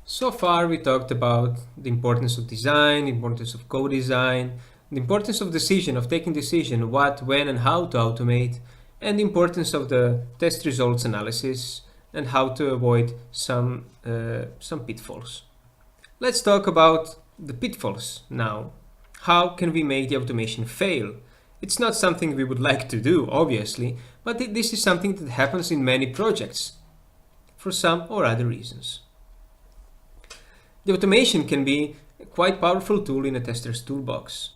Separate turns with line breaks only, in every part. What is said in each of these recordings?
So far we talked about the importance of design, the importance of co-design, the importance of decision, of taking decision, what, when and how to automate, and the importance of the test results analysis and how to avoid some pitfalls. Let's talk about the pitfalls now. How can we make the automation fail? It's not something we would like to do, obviously, but this is something that happens in many projects for some or other reasons. The automation can be a quite powerful tool in a tester's toolbox,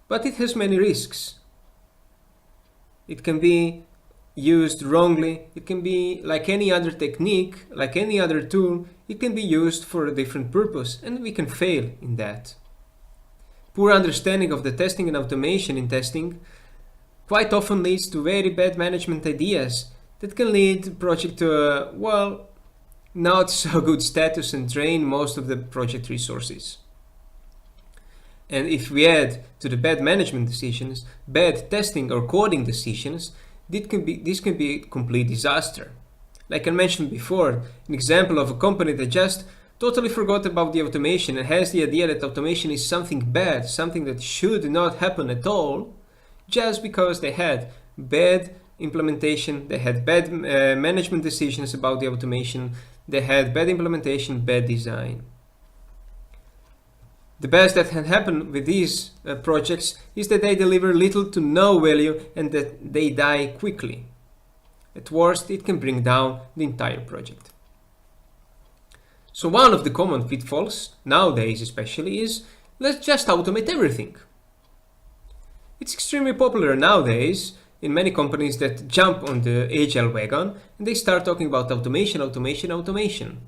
but it has many risks. It can be used wrongly, it can be like any other technique, like any other tool, it can be used for a different purpose and we can fail in that. Poor understanding of the testing and automation in testing quite often leads to very bad management ideas that can lead the project to a, not so good status and drain most of the project resources. And if we add to the bad management decisions, bad testing or coding decisions, this can be a complete disaster. Like I mentioned before, an example of a company that just totally forgot about the automation and has the idea that automation is something bad, something that should not happen at all, just because they had bad implementation, they had bad management decisions about the automation, they had bad implementation, bad design. The best that can happen with these projects is that they deliver little to no value and that they die quickly. At worst, it can bring down the entire project. So one of the common pitfalls, nowadays especially, is let's just automate everything. It's extremely popular nowadays in many companies that jump on the agile wagon and they start talking about automation, automation, automation.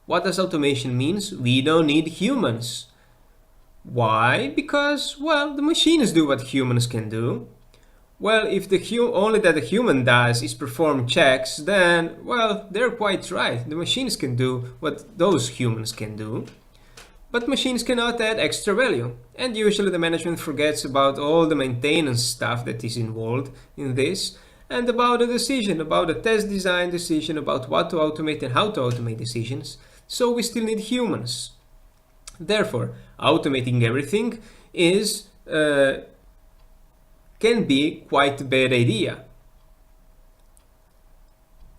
What does automation mean? We don't need humans. Why? Because, the machines do what humans can do. Well, if the only that a human does is perform checks, then, they're quite right. The machines can do what those humans can do. But machines cannot add extra value. And usually the management forgets about all the maintenance stuff that is involved in this and about the decision, about the test design decision, about what to automate and how to automate decisions. So we still need humans. Therefore, automating everything can be quite a bad idea.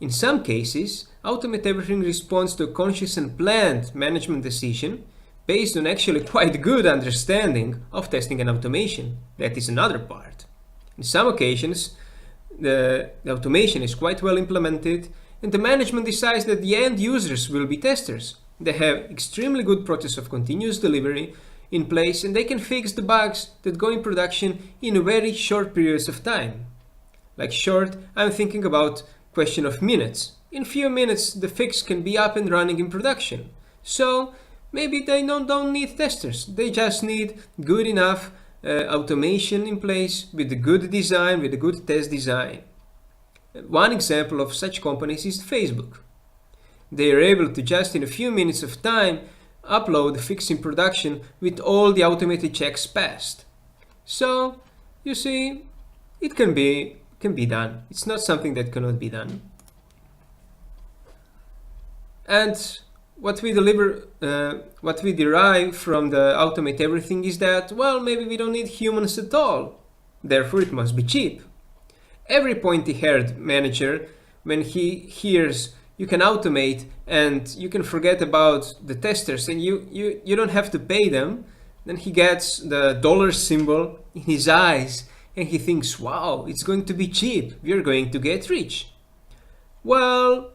In some cases, automate everything responds to a conscious and planned management decision based on actually quite good understanding of testing and automation. That is another part. In some occasions, the automation is quite well implemented and the management decides that the end users will be testers. They have extremely good process of continuous delivery in place and they can fix the bugs that go in production in very short periods of time. Like short, I'm thinking about question of minutes. In few minutes, the fix can be up and running in production. So maybe they don't need testers. They just need good enough automation in place with a good design, with a good test design. One example of such companies is Facebook. They are able to just in a few minutes of time upload the fix in production with all the automated checks passed. So, you see, it can be done. It's not something that cannot be done. And what we derive from the automate everything is that, maybe we don't need humans at all. Therefore, it must be cheap. Every pointy-haired manager, when he hears you can automate and you can forget about the testers and you don't have to pay them, then he gets the dollar symbol in his eyes and he thinks, wow, it's going to be cheap. We're going to get rich. Well,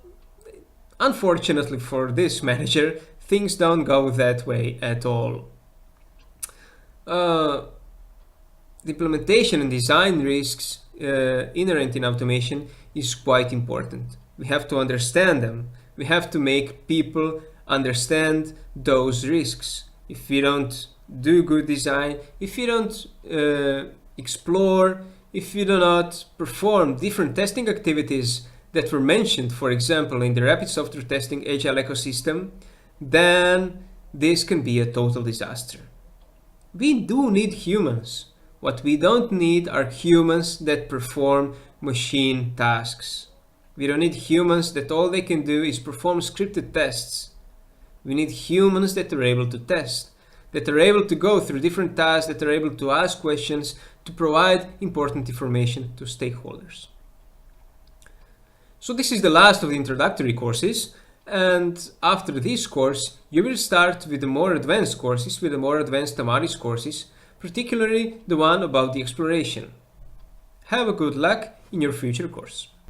unfortunately for this manager, things don't go that way at all. The implementation and design risks inherent in automation is quite important. We have to understand them. We have to make people understand those risks. If we don't do good design, if we don't explore, if we do not perform different testing activities that were mentioned, for example, in the rapid software testing agile ecosystem, then this can be a total disaster. We do need humans. What we don't need are humans that perform machine tasks. We don't need humans that all they can do is perform scripted tests. We need humans that are able to test, that are able to go through different tasks, that are able to ask questions, to provide important information to stakeholders. So this is the last of the introductory courses, and after this course you will start with the more advanced courses, with the more advanced Amaris courses, particularly the one about the exploration. Have a good luck in your future course.